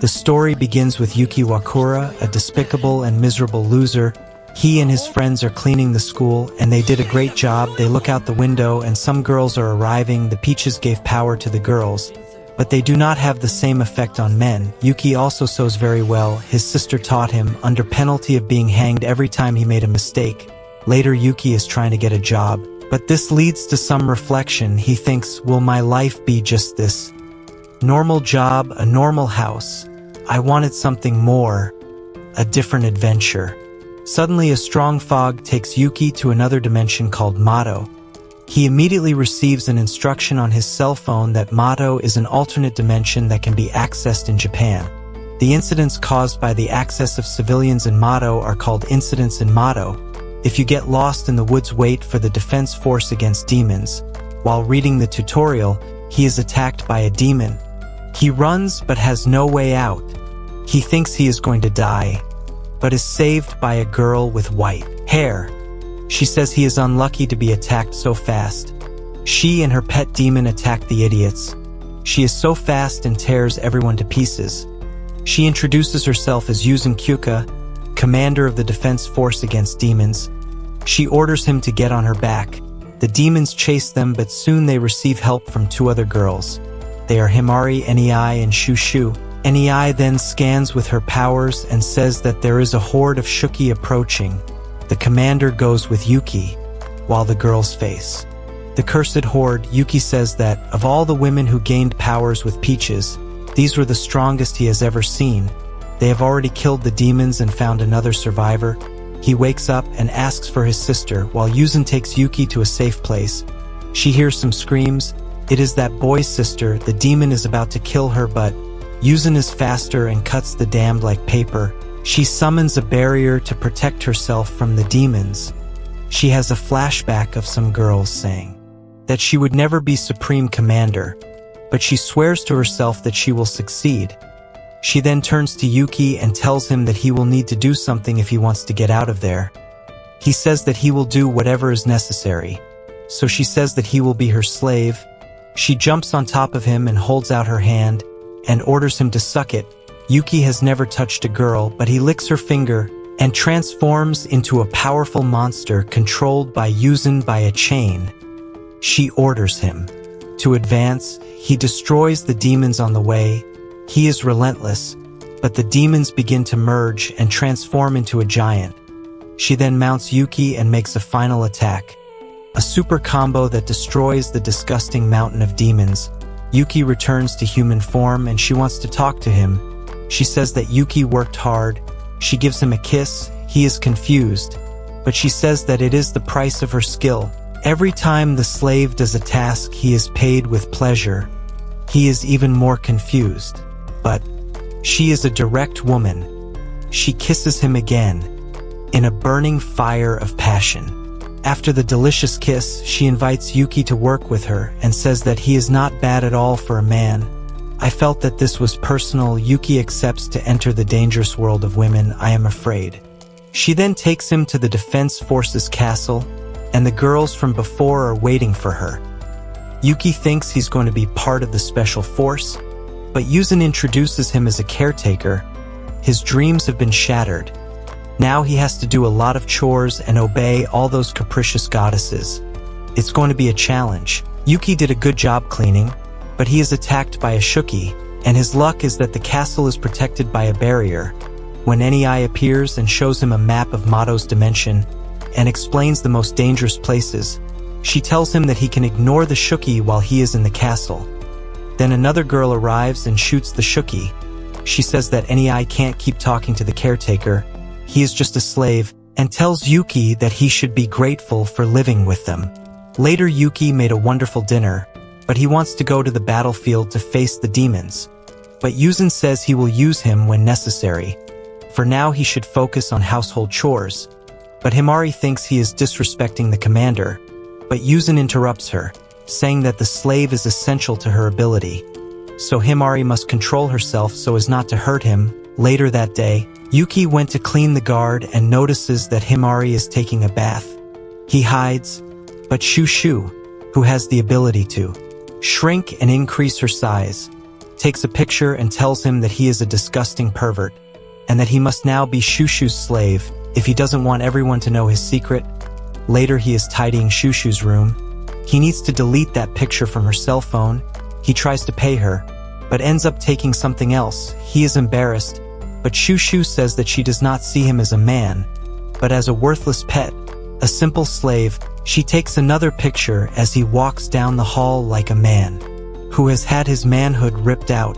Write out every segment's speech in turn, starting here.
The story begins with Yuki Wakura, a despicable and miserable loser. He and his friends are cleaning the school, and they did a great job. They look out the window, and some girls are arriving. The peaches gave power to the girls, but they do not have the same effect on men. Yuki also sews very well. His sister taught him, under penalty of being hanged every time he made a mistake. Later, Yuki is trying to get a job, but this leads to some reflection. He thinks, will my life be just this? Normal job, a normal house. I wanted something more, a different adventure. Suddenly, a strong fog takes Yuki to another dimension called Mato. He immediately receives an instruction on his cell phone that Mato is an alternate dimension that can be accessed in Japan. The incidents caused by the access of civilians in Mato are called incidents in Mato. If you get lost in the woods, wait for the defense force against demons. While reading the tutorial, he is attacked by a demon. He runs but has no way out. He thinks he is going to die, but is saved by a girl with white hair. She says he is unlucky to be attacked so fast. She and her pet demon attack the idiots. She is so fast and tears everyone to pieces. She introduces herself as Yuzun Kyuka, commander of the defense force against demons. She orders him to get on her back. The demons chase them, but soon they receive help from two other girls. They are Himari, Nei, and Shushu. Nei then scans with her powers and says that there is a horde of Shuki approaching. The commander goes with Yuki, while the girls face the cursed horde. Yuki says that, of all the women who gained powers with peaches, these were the strongest he has ever seen. They have already killed the demons and found another survivor. He wakes up and asks for his sister, while Yuzun takes Yuki to a safe place. She hears some screams. It is that boy's sister. The demon is about to kill her, but Yuzun is faster and cuts the damned like paper. She summons a barrier to protect herself from the demons. She has a flashback of some girls saying that she would never be supreme commander, but she swears to herself that she will succeed. She then turns to Yuki and tells him that he will need to do something if he wants to get out of there. He says that he will do whatever is necessary. So she says that he will be her slave. She jumps on top of him and holds out her hand and orders him to suck it. Yuki has never touched a girl, but he licks her finger and transforms into a powerful monster controlled by Yuzun by a chain. She orders him to advance. He destroys the demons on the way. He is relentless, but the demons begin to merge and transform into a giant. She then mounts Yuki and makes a final attack, a super combo that destroys the disgusting mountain of demons. Yuki returns to human form and she wants to talk to him. She says that Yuki worked hard. She gives him a kiss. He is confused, but she says that it is the price of her skill. Every time the slave does a task, he is paid with pleasure. He is even more confused, but she is a direct woman. She kisses him again, in a burning fire of passion. After the delicious kiss, she invites Yuki to work with her and says that he is not bad at all for a man. I felt that this was personal. Yuki accepts to enter the dangerous world of women. I am afraid. She then takes him to the Defense Forces castle, and the girls from before are waiting for her. Yuki thinks he's going to be part of the special force, but Yuzun introduces him as a caretaker. His dreams have been shattered. Now he has to do a lot of chores and obey all those capricious goddesses. It's going to be a challenge. Yuki did a good job cleaning, but he is attacked by a Shuki, and his luck is that the castle is protected by a barrier. When Nei appears and shows him a map of Mato's dimension and explains the most dangerous places, she tells him that he can ignore the Shuki while he is in the castle. Then another girl arrives and shoots the Shuki. She says that Nei can't keep talking to the caretaker. He is just a slave, and tells Yuki that he should be grateful for living with them. Later, Yuki made a wonderful dinner, but he wants to go to the battlefield to face the demons. But Yuzun says he will use him when necessary. For now, he should focus on household chores. But Himari thinks he is disrespecting the commander, but Yuzun interrupts her, saying that the slave is essential to her ability. So Himari must control herself so as not to hurt him. Later that day, Yuki went to clean the guard and notices that Himari is taking a bath. He hides, but Shushu, who has the ability to shrink and increase her size, takes a picture and tells him that he is a disgusting pervert, and that he must now be Shushu's slave if he doesn't want everyone to know his secret. Later he is tidying Shushu's room. He needs to delete that picture from her cell phone. He tries to pay her, but ends up taking something else. He is embarrassed, but Shushu says that she does not see him as a man, but as a worthless pet, a simple slave. She takes another picture as he walks down the hall like a man who has had his manhood ripped out.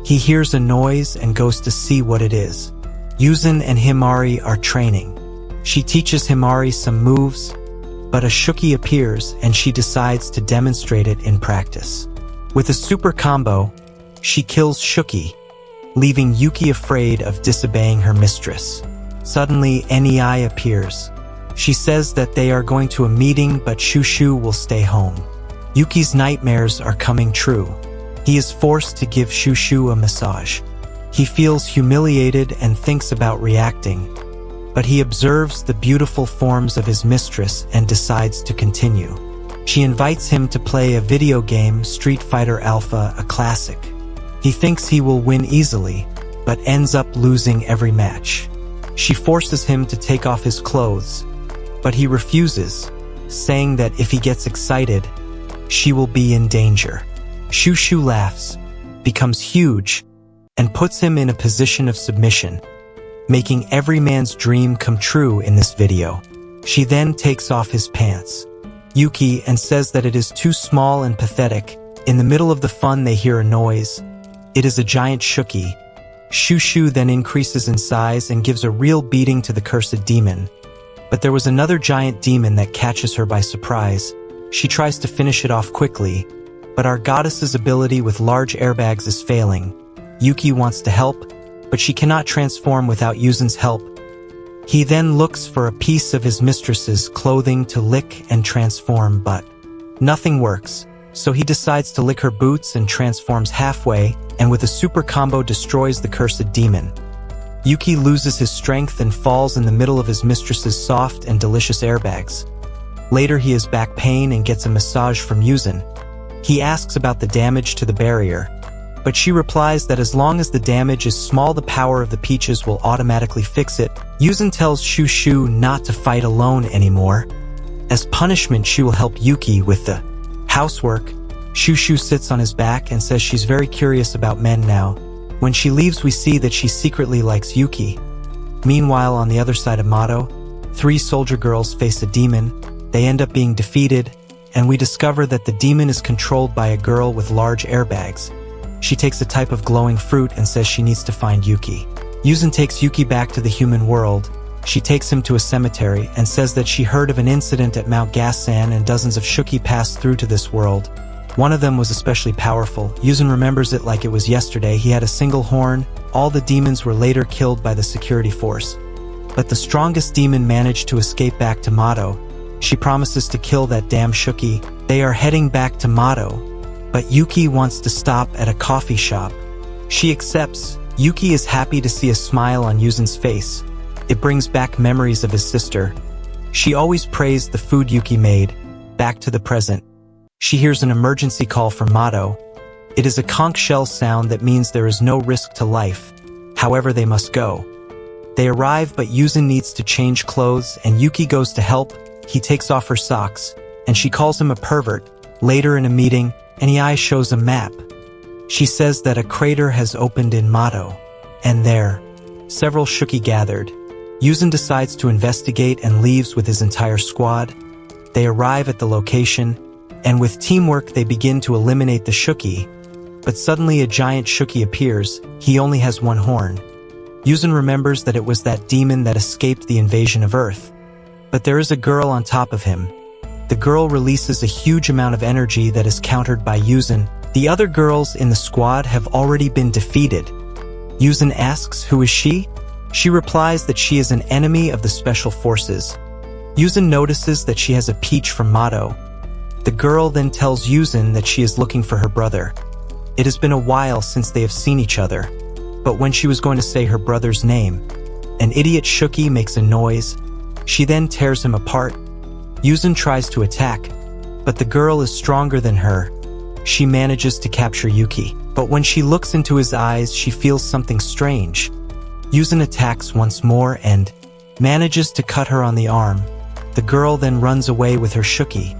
He hears a noise and goes to see what it is. Yuzin and Himari are training. She teaches Himari some moves, but a Shuki appears and she decides to demonstrate it in practice. With a super combo, she kills Shuki, leaving Yuki afraid of disobeying her mistress. Suddenly, Nei appears. She says that they are going to a meeting, but Shushu will stay home. Yuki's nightmares are coming true. He is forced to give Shushu a massage. He feels humiliated and thinks about reacting, but he observes the beautiful forms of his mistress and decides to continue. She invites him to play a video game, Street Fighter Alpha, a classic. He thinks he will win easily, but ends up losing every match. She forces him to take off his clothes, but he refuses, saying that if he gets excited, she will be in danger. Shushu laughs, becomes huge, and puts him in a position of submission, making every man's dream come true in this video. She then takes off his pants, Yuki, and says that it is too small and pathetic. In the middle of the fun they hear a noise. It is a giant Shuki. Shushu then increases in size and gives a real beating to the cursed demon. But there was another giant demon that catches her by surprise. She tries to finish it off quickly, but our goddess's ability with large airbags is failing. Yuki wants to help, but she cannot transform without Yuzin's help. He then looks for a piece of his mistress's clothing to lick and transform, but nothing works. So he decides to lick her boots and transforms halfway, and with a super combo destroys the cursed demon. Yuki loses his strength and falls in the middle of his mistress's soft and delicious airbags. Later he has back pain and gets a massage from Yuzin. He asks about the damage to the barrier, but she replies that as long as the damage is small, the power of the peaches will automatically fix it. Yuzin tells Shushu not to fight alone anymore. As punishment, she will help Yuki with the housework. Shushu sits on his back and says she's very curious about men now. When she leaves, we see that she secretly likes Yuki. Meanwhile, on the other side of Mato, 3 soldier girls face a demon. They end up being defeated, and we discover that the demon is controlled by a girl with large airbags. She takes a type of glowing fruit and says she needs to find Yuki. Yuzin takes Yuki back to the human world. She takes him to a cemetery and says that she heard of an incident at Mount Gassan and dozens of Shuki passed through to this world. One of them was especially powerful. Yuzin remembers it like it was yesterday. He had a single horn. All the demons were later killed by the security force. But the strongest demon managed to escape back to Mato. She promises to kill that damn Shuki. They are heading back to Mato, but Yuki wants to stop at a coffee shop. She accepts. Yuki is happy to see a smile on Yuzin's face. It brings back memories of his sister. She always praised the food Yuki made. Back to the present. She hears an emergency call from Mato. It is a conch shell sound that means there is no risk to life. However, they must go. They arrive, but Yuzin needs to change clothes and Yuki goes to help. He takes off her socks, and she calls him a pervert. Later in a meeting, Nei shows a map. She says that a crater has opened in Mato, and there, several Shuki gathered. Yuzin decides to investigate and leaves with his entire squad. They arrive at the location, and with teamwork they begin to eliminate the Shuki. But suddenly a giant Shuki appears. He only has one horn. Yuzin remembers that it was that demon that escaped the invasion of Earth. But there is a girl on top of him. The girl releases a huge amount of energy that is countered by Yuzin. The other girls in the squad have already been defeated. Yuzin asks, who is she? She replies that she is an enemy of the special forces. Yuzin notices that she has a peach from Mato. The girl then tells Yuzin that she is looking for her brother. It has been a while since they have seen each other, but when she was going to say her brother's name, an idiot Shuki makes a noise. She then tears him apart. Yuzin tries to attack, but the girl is stronger than her. She manages to capture Yuki. But when she looks into his eyes, she feels something strange. Yuzin attacks once more and manages to cut her on the arm. The girl then runs away with her Shuki.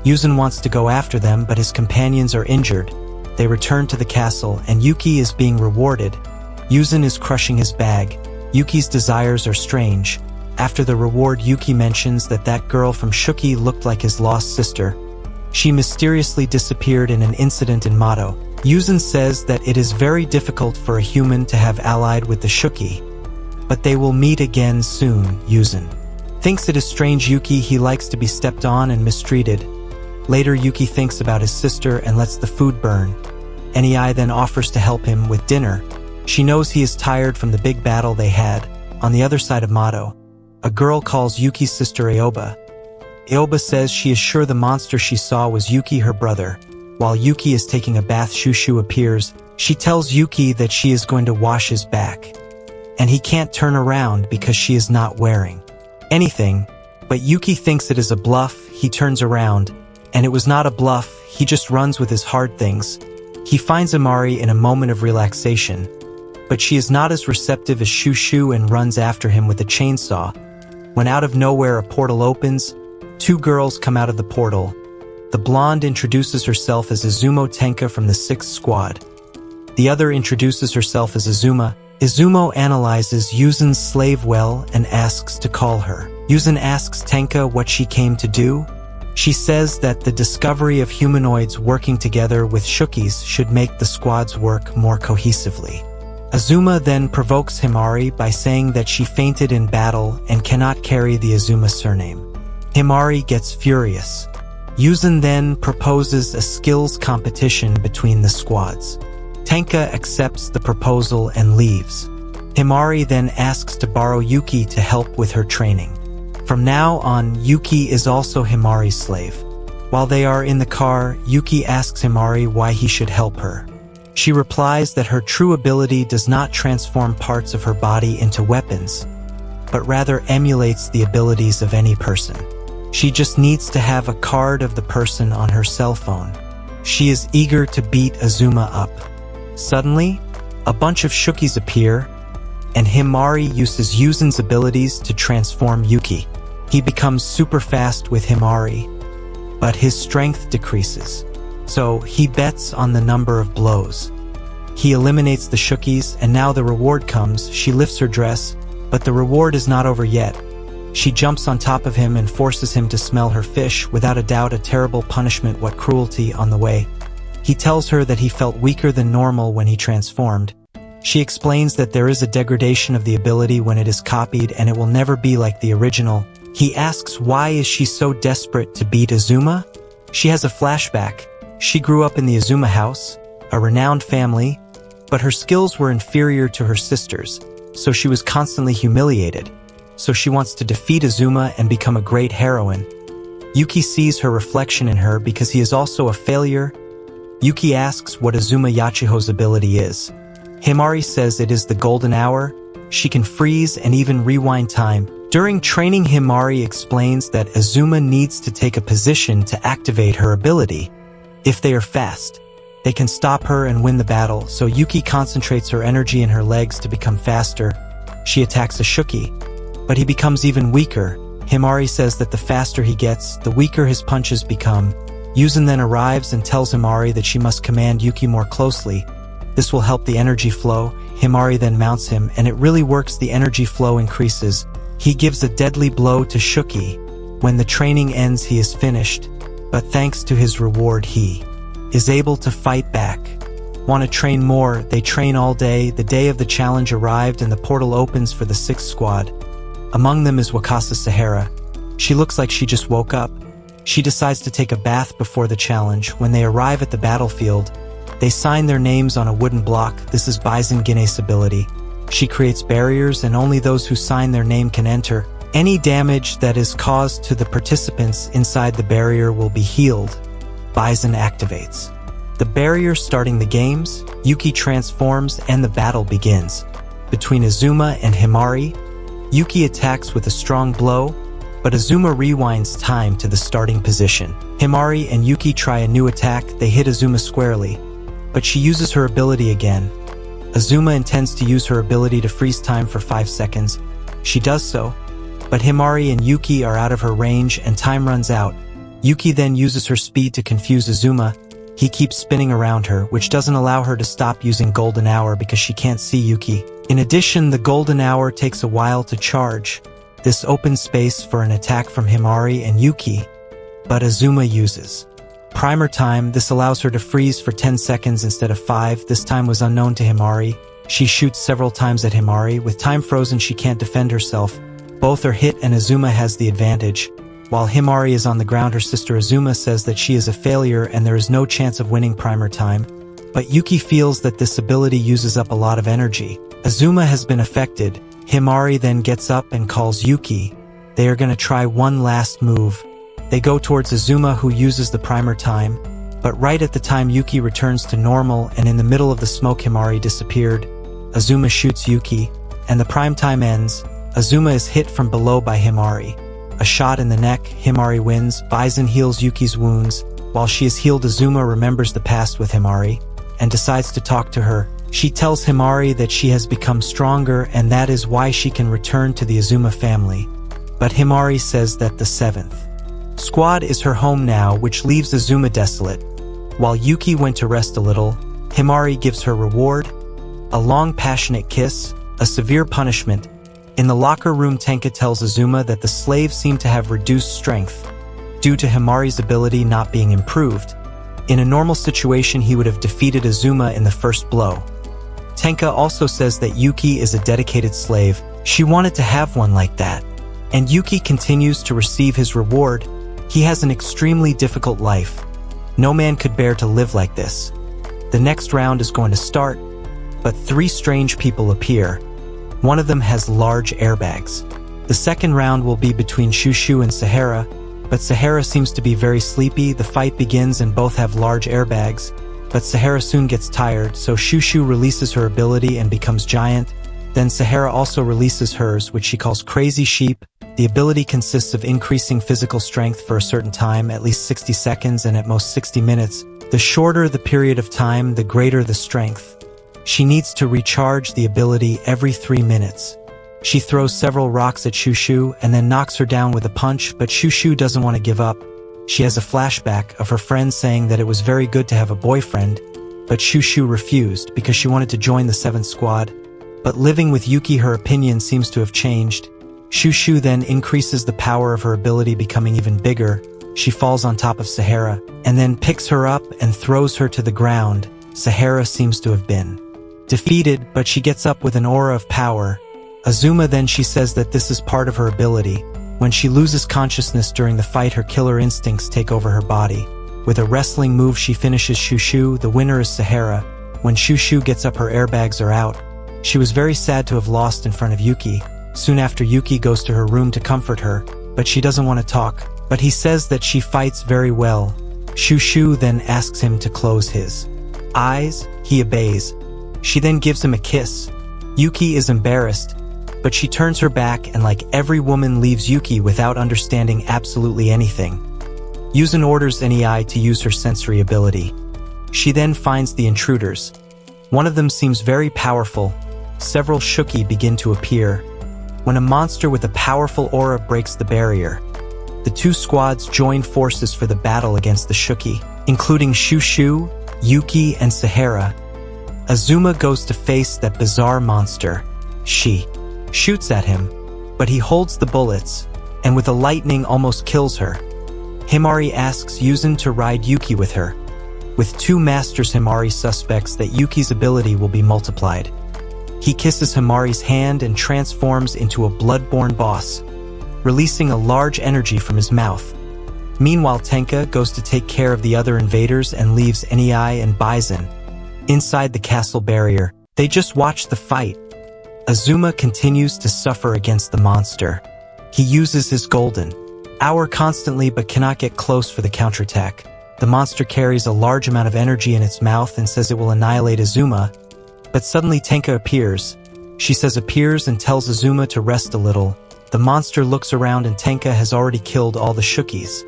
Yuzin wants to go after them, but his companions are injured. They return to the castle, and Yuki is being rewarded. Yuzin is crushing his bag. Yuki's desires are strange. After the reward, Yuki mentions that that girl from Shuki looked like his lost sister. She mysteriously disappeared in an incident in Mato. Yuzin says that it is very difficult for a human to have allied with the Shuki, but they will meet again soon. Yuzin thinks it is strange he likes to be stepped on and mistreated. Later, Yuki thinks about his sister and lets the food burn. Nei then offers to help him with dinner. She knows he is tired from the big battle they had. On the other side of Mato, a girl calls Yuki's sister Aoba. Aoba says she is sure the monster she saw was Yuki, her brother. While Yuki is taking a bath, Shushu appears. She tells Yuki that she is going to wash his back, and he can't turn around because she is not wearing anything. But Yuki thinks it is a bluff. He turns around, and it was not a bluff. He just runs with his hard things. He finds Amari in a moment of relaxation, but she is not as receptive as Shushu and runs after him with a chainsaw. When out of nowhere a portal opens, two girls come out of the portal. The blonde introduces herself as Izumo Tenka from the 6th Squad. The other introduces herself as Izuma. Izumo analyzes Yuzin's slave well and asks to call her. Yuzin asks Tenka what she came to do. She says that the discovery of humanoids working together with Shukis should make the squads work more cohesively. Azuma then provokes Himari by saying that she fainted in battle and cannot carry the Azuma surname. Himari gets furious. Yuzin then proposes a skills competition between the squads. Tenka accepts the proposal and leaves. Himari then asks to borrow Yuki to help with her training. From now on, Yuki is also Himari's slave. While they are in the car, Yuki asks Himari why he should help her. She replies that her true ability does not transform parts of her body into weapons, but rather emulates the abilities of any person. She just needs to have a card of the person on her cell phone. She is eager to beat Azuma up. Suddenly, a bunch of Shukis appear, and Himari uses Yuzin's abilities to transform Yuki. He becomes super fast with Himari, but his strength decreases. So he bets on the number of blows. He eliminates the Shukis, and now the reward comes. She lifts her dress, but the reward is not over yet. She jumps on top of him and forces him to smell her fish, without a doubt a terrible punishment. What cruelty on the way. He tells her that he felt weaker than normal when he transformed. She explains that there is a degradation of the ability when it is copied and it will never be like the original. He asks why is she so desperate to beat Azuma? She has a flashback. She grew up in the Azuma house, a renowned family, but her skills were inferior to her sisters, so she was constantly humiliated. So she wants to defeat Azuma and become a great heroine. Yuki sees her reflection in her because he is also a failure. Yuki asks what Azuma Yachiho's ability is. Himari says it is the golden hour. She can freeze and even rewind time. During training, Himari explains that Azuma needs to take a position to activate her ability. If they are fast, they can stop her and win the battle, so Yuki concentrates her energy in her legs to become faster. She attacks a Shuki, but he becomes even weaker. Himari says that the faster he gets, the weaker his punches become. Yuzin then arrives and tells Himari that she must command Yuki more closely. This will help the energy flow. Himari then mounts him, and it really works. The energy flow increases. He gives a deadly blow to Shuki. When the training ends, he is finished, but thanks to his reward, he is able to fight back. Want to train more? They train all day. The day of the challenge arrived and the portal opens for the 6th Squad. Among them is Wakasa Sahara. She looks like she just woke up. She decides to take a bath before the challenge. When they arrive at the battlefield, they sign their names on a wooden block. This is Bison Guinea's ability. She creates barriers and only those who sign their name can enter. Any damage that is caused to the participants inside the barrier will be healed. Bison activates the barrier, starting the games. Yuki transforms and the battle begins. Between Azuma and Himari, Yuki attacks with a strong blow, but Azuma rewinds time to the starting position. Himari and Yuki try a new attack. They hit Azuma squarely. but she uses her ability again. Azuma intends to use her ability to freeze time for 5 seconds. She does so, but Himari and Yuki are out of her range and time runs out. Yuki then uses her speed to confuse Azuma. He keeps spinning around her, which doesn't allow her to stop using Golden Hour because she can't see Yuki. In addition, the Golden Hour takes a while to charge. This opens space for an attack from Himari and Yuki, but Azuma uses Primer Time. This allows her to freeze for 10 seconds instead of 5. This time was unknown to Himari. She shoots several times at Himari. With time frozen, she can't defend herself. Both are hit and Azuma has the advantage. While Himari is on the ground, her sister Azuma says that she is a failure and there is no chance of winning Primer Time. But Yuki feels that this ability uses up a lot of energy. Azuma has been affected. Himari then gets up and calls Yuki. They are going to try one last move. They go towards Azuma, who uses the Primer Time. But right at the time Yuki returns to normal and in the middle of the smoke Himari disappeared. Azuma shoots Yuki, and the Prime Time ends. Azuma is hit from below by Himari. A shot in the neck, Himari wins. Bison heals Yuki's wounds. While she is healed, Azuma remembers the past with Himari and decides to talk to her. She tells Himari that she has become stronger and that is why she can return to the Azuma family. But Himari says that the 7th squad is her home now, which leaves Azuma desolate. While Yuki went to rest a little, Himari gives her reward, a long passionate kiss, a severe punishment. In the locker room, Tenka tells Azuma that the slaves seem to have reduced strength due to Himari's ability not being improved. In a normal situation, he would have defeated Azuma in the first blow. Tenka also says that Yuki is a dedicated slave. She wanted to have one like that. And Yuki continues to receive his reward. He has an extremely difficult life. No man could bear to live like this. The next round is going to start, but 3 strange people appear. One of them has large airbags. The second round will be between Shushu and Sahara, but Sahara seems to be very sleepy. The fight begins and both have large airbags, but Sahara soon gets tired, so Shushu releases her ability and becomes giant. Then Sahara also releases hers, which she calls Crazy Sheep. The ability consists of increasing physical strength for a certain time, at least 60 seconds and at most 60 minutes. The shorter the period of time, the greater the strength. She needs to recharge the ability every 3 minutes. She throws several rocks at Shushu and then knocks her down with a punch, but Shushu doesn't want to give up. She has a flashback of her friend saying that it was very good to have a boyfriend, but Shushu refused because she wanted to join the 7th squad. But living with Yuki, her opinion seems to have changed. Shushu then increases the power of her ability, becoming even bigger. She falls on top of Sahara and then picks her up and throws her to the ground. Sahara seems to have been defeated, but she gets up with an aura of power. Azuma then she says that this is part of her ability. When she loses consciousness during the fight, her killer instincts take over her body. With a wrestling move, she finishes Shushu. The winner is Sahara. When Shushu gets up, her airbags are out. She was very sad to have lost in front of Yuki. Soon after, Yuki goes to her room to comfort her, but she doesn't want to talk. But he says that she fights very well. Shushu then asks him to close his eyes. He obeys. She then gives him a kiss. Yuki is embarrassed, but she turns her back and, like every woman, leaves Yuki without understanding absolutely anything. Yuzan orders NEI to use her sensory ability. She then finds the intruders. One of them seems very powerful. Several Shuki begin to appear. When a monster with a powerful aura breaks the barrier, the 2 squads join forces for the battle against the Shuki, including Shushu, Yuki, and Sahara. Azuma goes to face that bizarre monster. She shoots at him, but he holds the bullets, and with the lightning almost kills her. Himari asks Yuzan to ride Yuki with her. With 2 masters, Himari suspects that Yuki's ability will be multiplied. He kisses Himari's hand and transforms into a bloodborne boss, releasing a large energy from his mouth. Meanwhile, Tenka goes to take care of the other invaders and leaves NEI and Bison inside the castle barrier. They just watch the fight. Azuma continues to suffer against the monster. He uses his golden hour constantly but cannot get close for the counterattack. The monster carries a large amount of energy in its mouth and says it will annihilate Azuma. But suddenly Tenka appears. She says appears and tells Azuma to rest a little. The monster looks around and Tenka has already killed all the Shukis.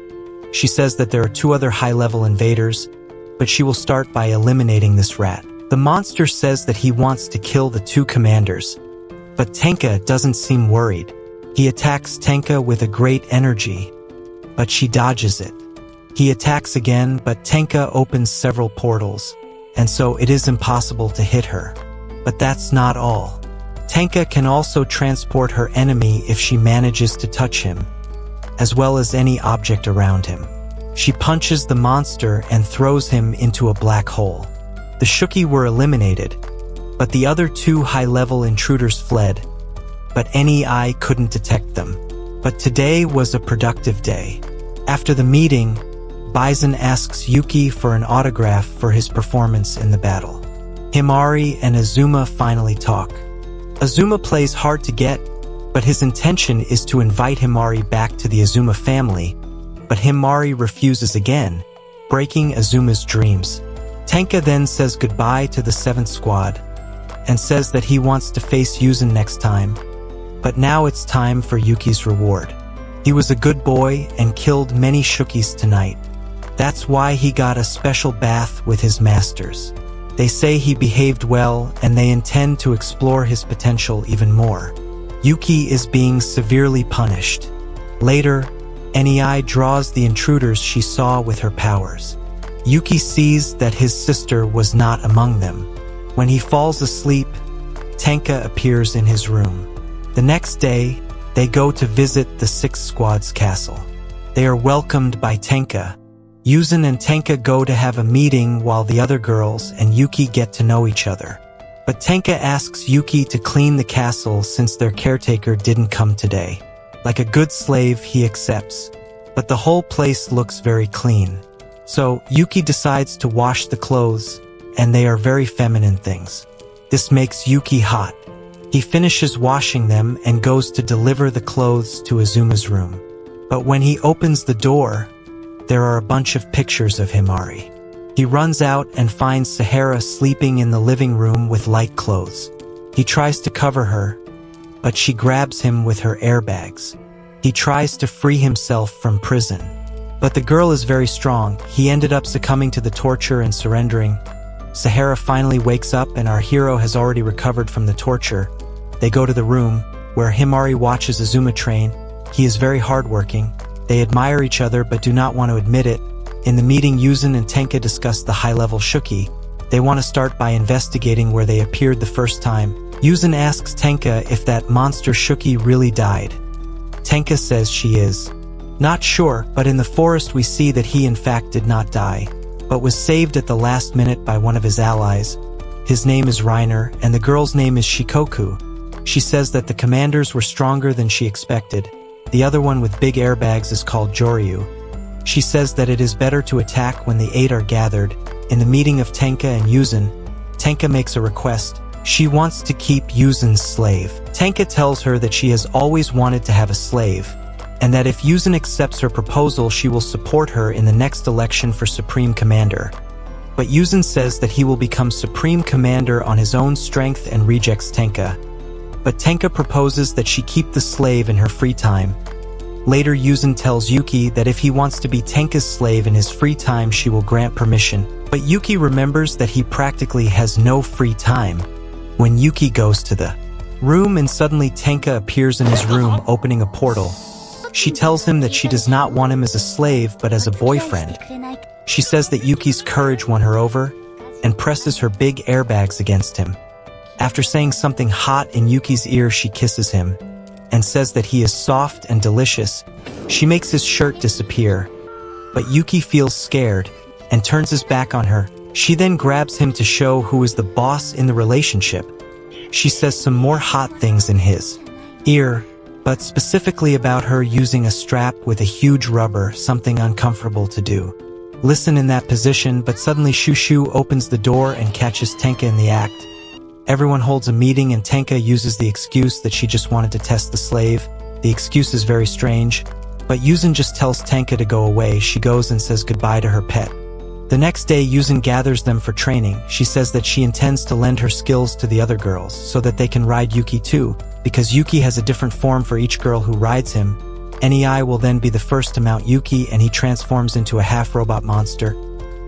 She says that there are 2 other high-level invaders, but she will start by eliminating this rat. The monster says that he wants to kill the two commanders, but Tenka doesn't seem worried. He attacks Tenka with a great energy, but she dodges it. He attacks again, but Tenka opens several portals, and so it is impossible to hit her. But that's not all. Tenka can also transport her enemy if she manages to touch him, as well as any object around him. She punches the monster and throws him into a black hole. The Shuki were eliminated, but the other two high-level intruders fled, but NEI couldn't detect them. But today was a productive day. After the meeting, Bison asks Yuki for an autograph for his performance in the battle. Himari and Azuma finally talk. Azuma plays hard to get, but his intention is to invite Himari back to the Azuma family, but Himari refuses again, breaking Azuma's dreams. Tenka then says goodbye to the 7th squad, and says that he wants to face Yuzin next time, but now it's time for Yuki's reward. He was a good boy and killed many Shukis tonight. That's why he got a special bath with his masters. They say he behaved well and they intend to explore his potential even more. Yuki is being severely punished. Later, NEI draws the intruders she saw with her powers. Yuki sees that his sister was not among them. When he falls asleep, Tenka appears in his room. The next day, they go to visit the 6th Squad's castle. They are welcomed by Tenka. Yuzin and Tenka go to have a meeting while the other girls and Yuki get to know each other. But Tenka asks Yuki to clean the castle since their caretaker didn't come today. Like a good slave, he accepts. But the whole place looks very clean. So Yuki decides to wash the clothes, and they are very feminine things. This makes Yuki hot. He finishes washing them and goes to deliver the clothes to Azuma's room. But when he opens the door, there are a bunch of pictures of Himari. He runs out and finds Sahara sleeping in the living room with light clothes. He tries to cover her, but she grabs him with her airbags. He tries to free himself from prison. But the girl is very strong. He ended up succumbing to the torture and surrendering. Sahara finally wakes up and our hero has already recovered from the torture. They go to the room, where Himari watches Azuma train. He is very hardworking. They admire each other but do not want to admit it. In the meeting, Yuzin and Tenka discuss the high-level Shuki. They want to start by investigating where they appeared the first time. Yuzin asks Tenka if that monster Shuki really died. Tenka says she is not sure, but in the forest we see that he in fact did not die, but was saved at the last minute by one of his allies. His name is Reiner, and the girl's name is Shikoku. She says that the commanders were stronger than she expected. The other one with big airbags is called Joryu. She says that it is better to attack when the 8 are gathered. In the meeting of Tenka and Yuzin, Tenka makes a request. She wants to keep Yuzin's slave. Tenka tells her that she has always wanted to have a slave, and that if Yuzin accepts her proposal, she will support her in the next election for Supreme Commander. But Yuzin says that he will become Supreme Commander on his own strength and rejects Tenka. But Tenka proposes that she keep the slave in her free time. Later, Yuzin tells Yuki that if he wants to be Tenka's slave in his free time, she will grant permission. But Yuki remembers that he practically has no free time. When Yuki goes to the room and suddenly Tenka appears in his room opening a portal. She tells him that she does not want him as a slave but as a boyfriend. She says that Yuki's courage won her over and presses her big airbags against him. After saying something hot in Yuki's ear, she kisses him and says that he is soft and delicious. She makes his shirt disappear, but Yuki feels scared and turns his back on her. She then grabs him to show who is the boss in the relationship. She says some more hot things in his ear, but specifically about her using a strap with a huge rubber, something uncomfortable to do. Listen in that position, but suddenly Shushu opens the door and catches Tenka in the act. Everyone holds a meeting and Tenka uses the excuse that she just wanted to test the slave. The excuse is very strange, but Yuzin just tells Tenka to go away. She goes and says goodbye to her pet. The next day, Yuzin gathers them for training. She says that she intends to lend her skills to the other girls so that they can ride Yuki too, because Yuki has a different form for each girl who rides him. NEI will then be the first to mount Yuki and he transforms into a half-robot monster.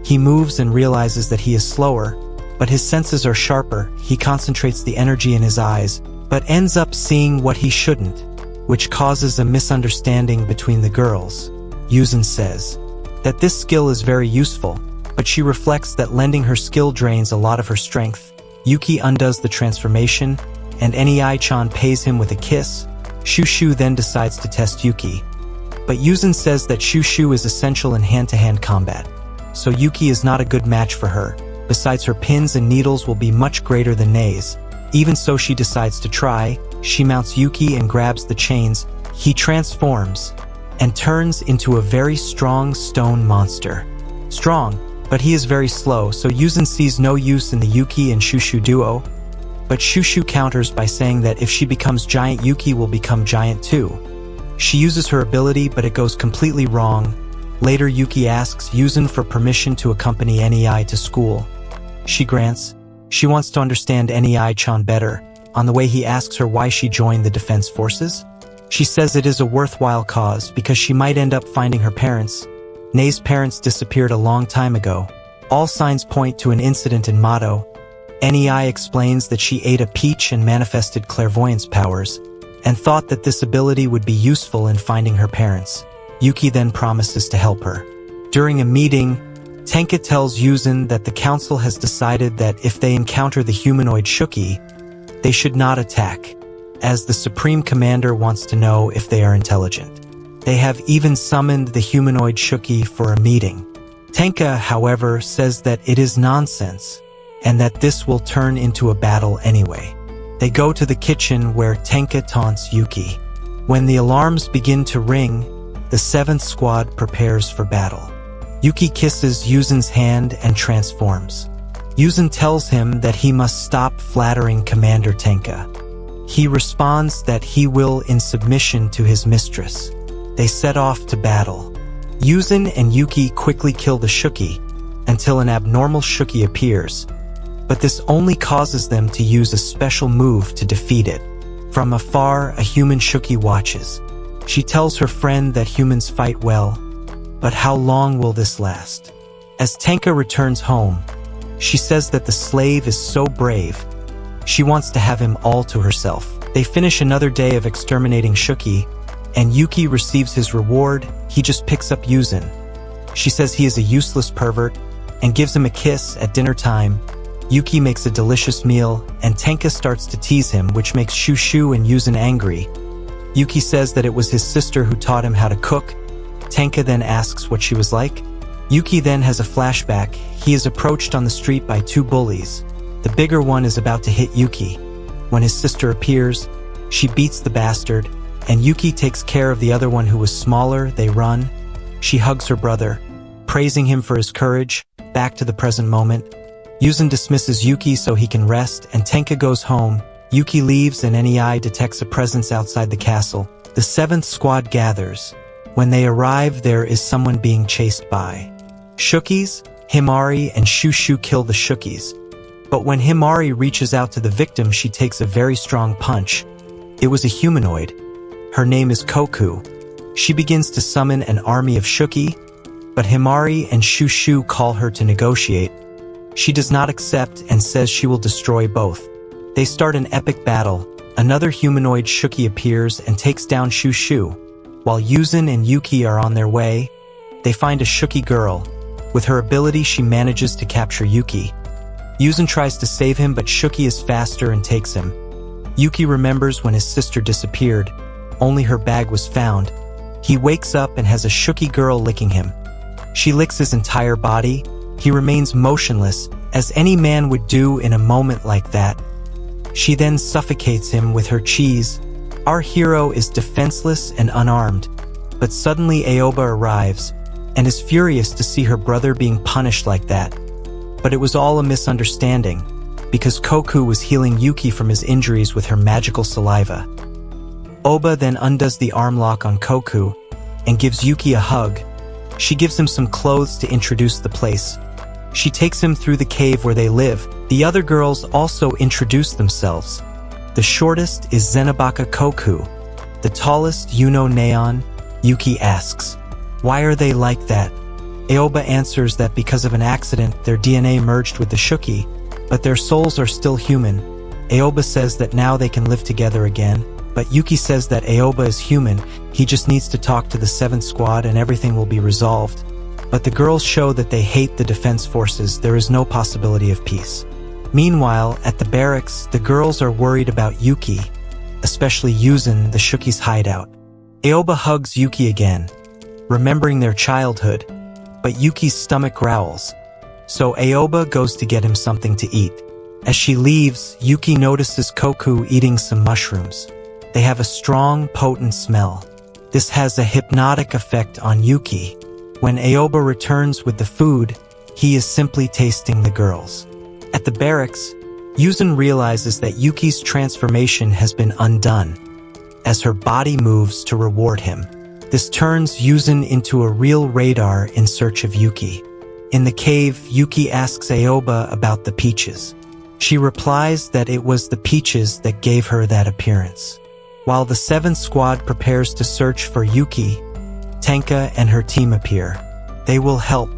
He moves and realizes that he is slower, but his senses are sharper. He concentrates the energy in his eyes, but ends up seeing what he shouldn't, which causes a misunderstanding between the girls. Yuzin says that this skill is very useful, but she reflects that lending her skill drains a lot of her strength. Yuki undoes the transformation, and Nei-chan pays him with a kiss. Shushu then decides to test Yuki, but Yuzin says that Shushu is essential in hand-to-hand combat, so Yuki is not a good match for her. Besides, her pins and needles will be much greater than Nei's. Even so, she decides to try. She mounts Yuki and grabs the chains. He transforms and turns into a very strong stone monster. Strong, but he is very slow, so Yuzin sees no use in the Yuki and Shushu duo. But Shushu counters by saying that if she becomes giant, Yuki will become giant too. She uses her ability, but it goes completely wrong. Later, Yuki asks Yuzin for permission to accompany Nei to school. She grants. She wants to understand Nei-chan better. On the way, he asks her why she joined the defense forces. She says it is a worthwhile cause because she might end up finding her parents. Nei's parents disappeared a long time ago. All signs point to an incident in Mato. Nei explains that she ate a peach and manifested clairvoyance powers, and thought that this ability would be useful in finding her parents. Yuki then promises to help her. During a meeting, Tenka tells Yuzin that the council has decided that if they encounter the humanoid Shuki, they should not attack, as the Supreme Commander wants to know if they are intelligent. They have even summoned the humanoid Shuki for a meeting. Tenka, however, says that it is nonsense, and that this will turn into a battle anyway. They go to the kitchen where Tenka taunts Yuki. When the alarms begin to ring, the 7th squad prepares for battle. Yuki kisses Yuzin's hand and transforms. Yuzin tells him that he must stop flattering Commander Tenka. He responds that he will in submission to his mistress. They set off to battle. Yuzin and Yuki quickly kill the Shuki until an abnormal Shuki appears, but this only causes them to use a special move to defeat it. From afar, a human Shuki watches. She tells her friend that humans fight well, but how long will this last? As Tenka returns home, she says that the slave is so brave, she wants to have him all to herself. They finish another day of exterminating Shuki, and Yuki receives his reward. He just picks up Yuzin. She says he is a useless pervert, and gives him a kiss at dinner time. Yuki makes a delicious meal, and Tenka starts to tease him, which makes Shushu and Yuzin angry. Yuki says that it was his sister who taught him how to cook. Tenka then asks what she was like. Yuki then has a flashback. He is approached on the street by 2 bullies. The bigger one is about to hit Yuki. When his sister appears, she beats the bastard, and Yuki takes care of the other one who was smaller. They run. She hugs her brother, praising him for his courage. Back to the present moment. Yuzin dismisses Yuki so he can rest, and Tenka goes home. Yuki leaves, and Nei detects a presence outside the castle. The 7th squad gathers. When they arrive, there is someone being chased by Shukis. Himari and Shushu kill the Shukis. But when Himari reaches out to the victim, she takes a very strong punch. It was a humanoid. Her name is Koku. She begins to summon an army of Shuki, but Himari and Shushu call her to negotiate. She does not accept and says she will destroy both. They start an epic battle. Another humanoid Shuki appears and takes down Shushu. While Yuzin and Yuki are on their way, they find a Shuki girl. With her ability, she manages to capture Yuki. Yuzin tries to save him, but Shuki is faster and takes him. Yuki remembers when his sister disappeared. Only her bag was found. He wakes up and has a Shuki girl licking him. She licks his entire body. He remains motionless, as any man would do in a moment like that. She then suffocates him with her cheese. Our hero is defenseless and unarmed, but suddenly Aoba arrives and is furious to see her brother being punished like that. But it was all a misunderstanding, because Koku was healing Yuki from his injuries with her magical saliva. Oba then undoes the arm lock on Koku and gives Yuki a hug. She gives him some clothes to introduce the place. She takes him through the cave where they live. The other girls also introduce themselves. The shortest is Zenobaka Koku. The tallest, Yuno Neon. Yuki asks, "Why are they like that?" Aoba answers that because of an accident, their DNA merged with the Shuki, but their souls are still human. Aoba says that now they can live together again, but Yuki says that Aoba is human, he just needs to talk to the 7th Squad and everything will be resolved. But the girls show that they hate the defense forces, there is no possibility of peace. Meanwhile, at the barracks, the girls are worried about Yuki, especially Yuzin, the Shuki's hideout. Aoba hugs Yuki again, remembering their childhood, but Yuki's stomach growls. So Aoba goes to get him something to eat. As she leaves, Yuki notices Koku eating some mushrooms. They have a strong, potent smell. This has a hypnotic effect on Yuki. When Aoba returns with the food, he is simply tasting the girls. At the barracks, Yuzin realizes that Yuki's transformation has been undone, as her body moves to reward him. This turns Yuzin into a real radar in search of Yuki. In the cave, Yuki asks Aoba about the peaches. She replies that it was the peaches that gave her that appearance. While the 7th Squad prepares to search for Yuki, Tenka and her team appear. They will help.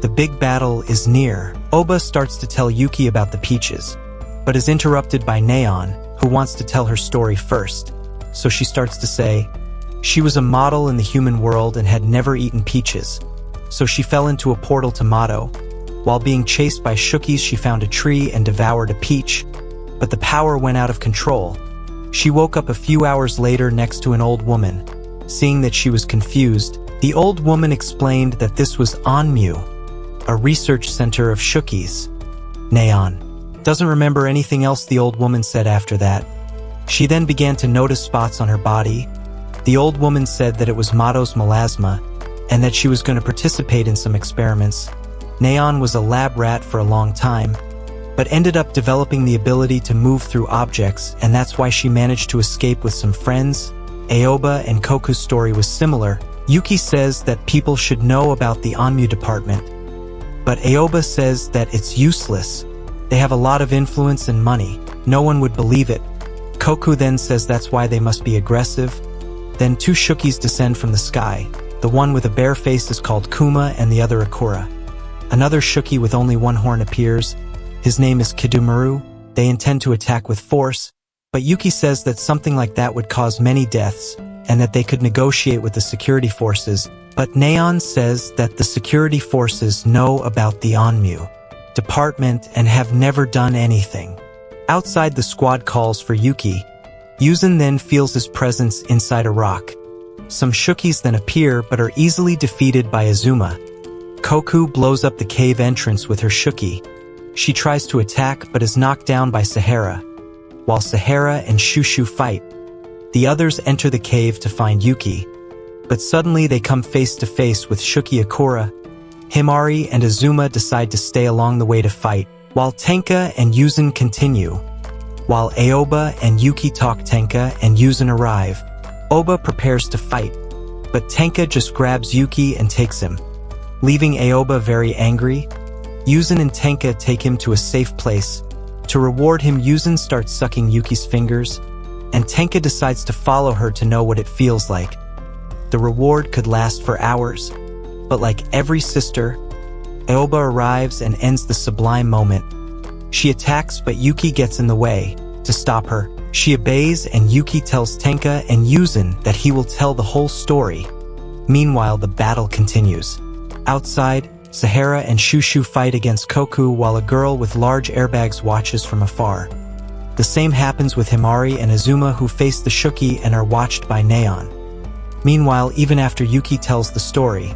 The big battle is near. Aoba starts to tell Yuki about the peaches, but is interrupted by Neon, who wants to tell her story first. So she starts to say, she was a model in the human world and had never eaten peaches. So she fell into a portal to Mato. While being chased by Shukis, she found a tree and devoured a peach, but the power went out of control. She woke up a few hours later next to an old woman. Seeing that she was confused, the old woman explained that this was Onmu, a research center of Shukis. Neon doesn't remember anything else the old woman said after that. She then began to notice spots on her body. The old woman said that it was Mato's melasma, and that she was going to participate in some experiments. Neon was a lab rat for a long time, but ended up developing the ability to move through objects, and that's why she managed to escape with some friends. Aoba and Koku's story was similar. Yuki says that people should know about the Onmu department, but Aoba says that it's useless. They have a lot of influence and money. No one would believe it. Koku then says that's why they must be aggressive. Then 2 Shukis descend from the sky. The one with a bare face is called Kuma and the other Akura. Another Shuki with only 1 horn appears. His name is Kidumaru. They intend to attack with force, but Yuki says that something like that would cause many deaths, and that they could negotiate with the security forces, but Neon says that the security forces know about the Onmu department and have never done anything. Outside, the squad calls for Yuki. Yuzin then feels his presence inside a rock. Some Shukis then appear but are easily defeated by Azuma. Koku blows up the cave entrance with her Shuki. She tries to attack but is knocked down by Sahara. While Sahara and Shushu fight, the others enter the cave to find Yuki. But suddenly they come face to face with Shuki Akura. Himari and Azuma decide to stay along the way to fight, while Tenka and Yuzin continue. While Aoba and Yuki talk, Tenka and Yuzin arrive. Aoba prepares to fight, but Tenka just grabs Yuki and takes him, leaving Aoba very angry. Yuzin and Tenka take him to a safe place. To reward him, Yuzin starts sucking Yuki's fingers, and Tenka decides to follow her to know what it feels like. The reward could last for hours, but like every sister, Aoba arrives and ends the sublime moment. She attacks, but Yuki gets in the way. To stop her, she obeys, and Yuki tells Tenka and Yuzin that he will tell the whole story. Meanwhile, the battle continues. Outside, Sahara and Shushu fight against Koku while a girl with large airbags watches from afar. The same happens with Himari and Azuma, who face the Shuki and are watched by Neon. Meanwhile, even after Yuki tells the story,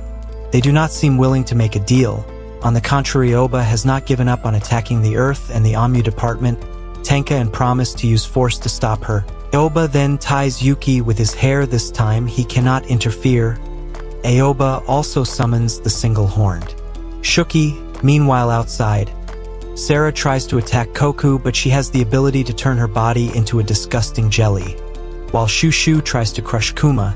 they do not seem willing to make a deal. On the contrary, Aoba has not given up on attacking the Earth and the Onmu department. Tenka and promise to use force to stop her. Aoba then ties Yuki with his hair. This time he cannot interfere. Aoba also summons the single-horned Shuki. Meanwhile, outside, Sarah tries to attack Koku, but she has the ability to turn her body into a disgusting jelly, while Shushu tries to crush Kuma,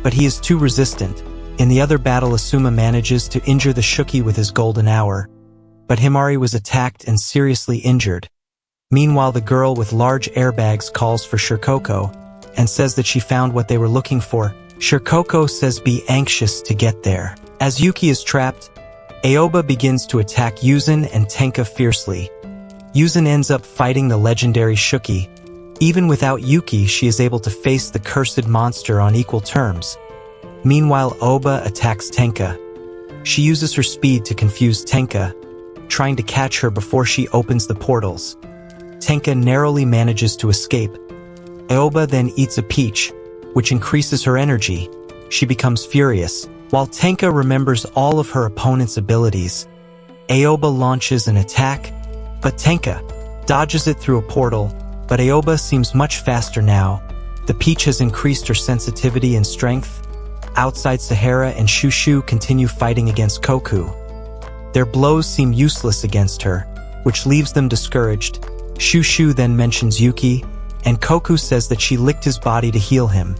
but he is too resistant. In the other battle, Asuma manages to injure the Shuki with his golden hour, but Himari was attacked and seriously injured. Meanwhile, the girl with large airbags calls for Shirkoko and says that she found what they were looking for. Shirkoko says be anxious to get there. As Yuki is trapped, Aoba begins to attack Yuzin and Tenka fiercely. Yuzin ends up fighting the legendary Shuki. Even without Yuki, she is able to face the cursed monster on equal terms. Meanwhile, Aoba attacks Tenka. She uses her speed to confuse Tenka, trying to catch her before she opens the portals. Tenka narrowly manages to escape. Aoba then eats a peach, which increases her energy. She becomes furious. While Tenka remembers all of her opponent's abilities, Aoba launches an attack, but Tenka dodges it through a portal. But Aoba seems much faster now. The peach has increased her sensitivity and strength. Outside, Sahara and Shushu continue fighting against Koku. Their blows seem useless against her, which leaves them discouraged. Shushu then mentions Yuki, and Koku says that she licked his body to heal him.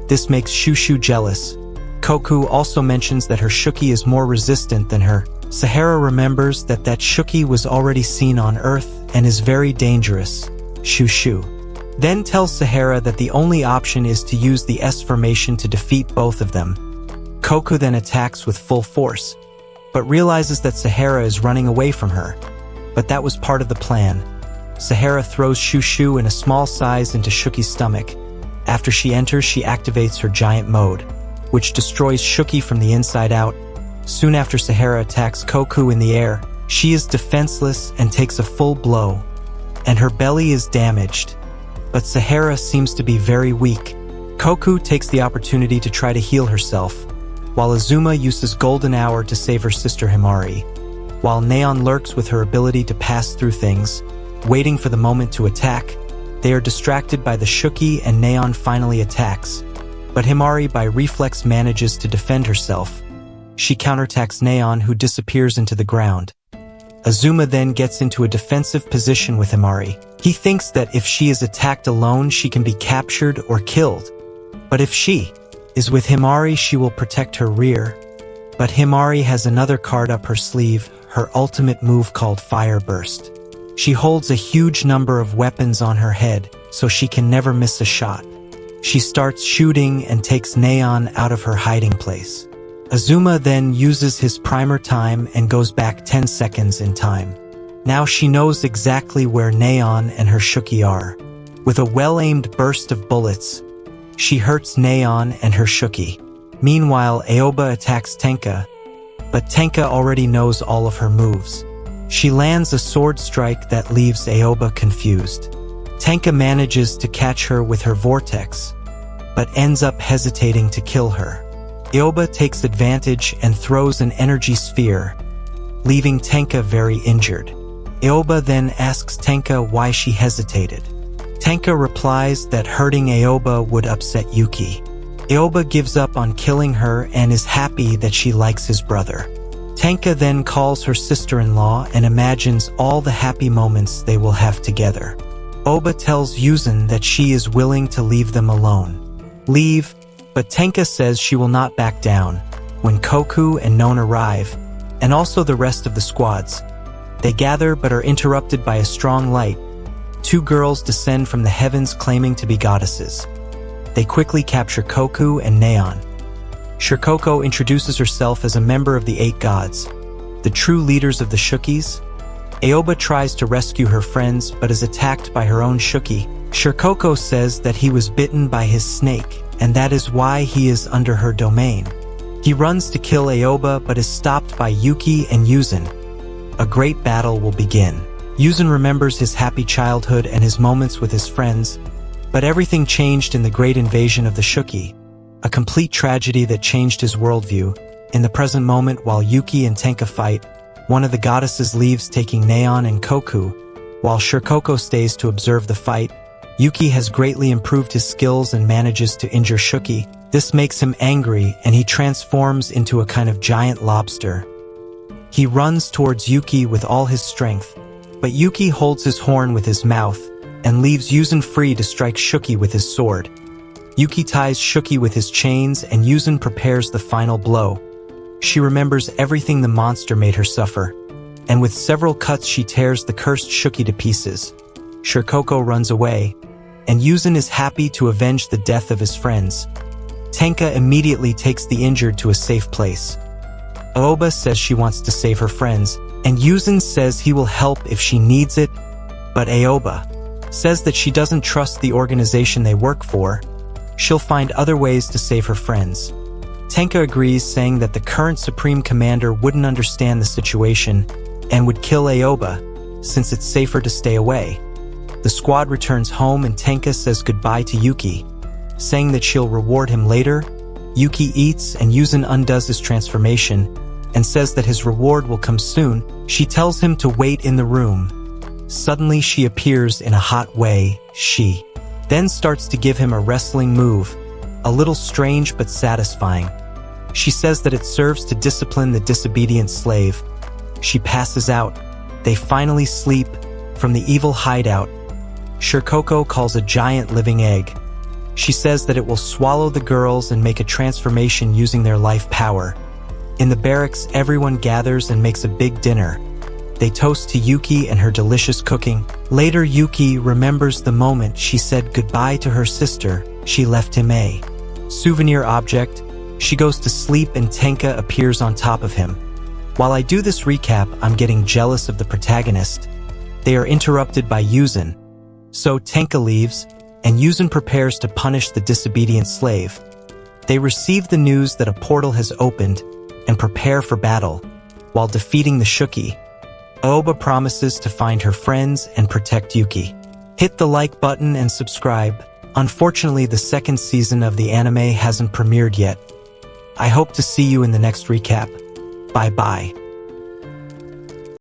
This makes Shushu jealous. Koku also mentions that her Shuki is more resistant than her. Sahara remembers that Shuki was already seen on Earth and is very dangerous. Shushu then tells Sahara that the only option is to use the S formation to defeat both of them. Koku then attacks with full force, but realizes that Sahara is running away from her. But that was part of the plan. Sahara throws Shushu in a small size into Shuki's stomach. After she enters, she activates her giant mode, which destroys Shuki from the inside out. Soon after, Sahara attacks Koku in the air. She is defenseless and takes a full blow, and her belly is damaged. But Sahara seems to be very weak. Koku takes the opportunity to try to heal herself, while Azuma uses Golden Hour to save her sister Himari. While Neon lurks with her ability to pass through things, waiting for the moment to attack, they are distracted by the Shuki and Neon finally attacks. But Himari by reflex manages to defend herself. She counterattacks Neon, who disappears into the ground. Azuma then gets into a defensive position with Himari. He thinks that if she is attacked alone, she can be captured or killed. But if she is with Himari, she will protect her rear. But Himari has another card up her sleeve, her ultimate move called Fire Burst. She holds a huge number of weapons on her head, so she can never miss a shot. She starts shooting and takes Neon out of her hiding place. Azuma then uses his primer time and goes back 10 seconds in time. Now she knows exactly where Neon and her Shuki are. With a well-aimed burst of bullets, she hurts Neon and her Shuki. Meanwhile, Aoba attacks Tenka, but Tenka already knows all of her moves. She lands a sword strike that leaves Aoba confused. Tenka manages to catch her with her vortex, but ends up hesitating to kill her. Aoba takes advantage and throws an energy sphere, leaving Tenka very injured. Aoba then asks Tenka why she hesitated. Tenka replies that hurting Aoba would upset Yuki. Aoba gives up on killing her and is happy that she likes his brother. Tenka then calls her sister-in-law and imagines all the happy moments they will have together. Aoba tells Yuzin that she is willing to leave them alone. But Tenka says she will not back down. When Koku and Non arrive, and also the rest of the squads, they gather but are interrupted by a strong light. Two girls descend from the heavens claiming to be goddesses. They quickly capture Koku and Neon. Shirkoko introduces herself as a member of the 8 gods, the true leaders of the Shukis. Aoba tries to rescue her friends but is attacked by her own Shuki. Shirkoko says that he was bitten by his snake, and that is why he is under her domain. He runs to kill Aoba but is stopped by Yuki and Yuzin. A great battle will begin. Yuzin remembers his happy childhood and his moments with his friends, but everything changed in the great invasion of the Shuki, a complete tragedy that changed his worldview. In the present moment, while Yuki and Tenka fight, one of the goddesses leaves, taking Neon and Koku, while Shirkoko stays to observe the fight. Yuki has greatly improved his skills and manages to injure Shuki. This makes him angry and he transforms into a kind of giant lobster. He runs towards Yuki with all his strength, but Yuki holds his horn with his mouth and leaves Yuzin free to strike Shuki with his sword. Yuki ties Shuki with his chains and Yuzin prepares the final blow. She remembers everything the monster made her suffer, and with several cuts she tears the cursed Shuki to pieces. Shirkoko runs away, and Yuzin is happy to avenge the death of his friends. Tenka immediately takes the injured to a safe place. Aoba says she wants to save her friends, and Yuzin says he will help if she needs it, but Aoba says that she doesn't trust the organization they work for. She'll find other ways to save her friends. Tenka agrees, saying that the current Supreme Commander wouldn't understand the situation and would kill Aoba, since it's safer to stay away. The squad returns home and Tenka says goodbye to Yuki, saying that she'll reward him later. Yuki eats and Yuzin undoes his transformation and says that his reward will come soon. She tells him to wait in the room. Suddenly she appears in a hot way. She then starts to give him a wrestling move, a little strange but satisfying. She says that it serves to discipline the disobedient slave. She passes out. They finally sleep. From the evil hideout, Shirkoko calls a giant living egg. She says that it will swallow the girls and make a transformation using their life power. In the barracks, everyone gathers and makes a big dinner. They toast to Yuki and her delicious cooking. Later, Yuki remembers the moment she said goodbye to her sister. She left him a souvenir object. She goes to sleep and Tenka appears on top of him. While I do this recap, I'm getting jealous of the protagonist. They are interrupted by Yuzin. So Tenka leaves, and Yuzin prepares to punish the disobedient slave. They receive the news that a portal has opened and prepare for battle. While defeating the Shuki, Aoba promises to find her friends and protect Yuki. Hit the like button and subscribe. Unfortunately, the second season of the anime hasn't premiered yet. I hope to see you in the next recap. Bye-bye.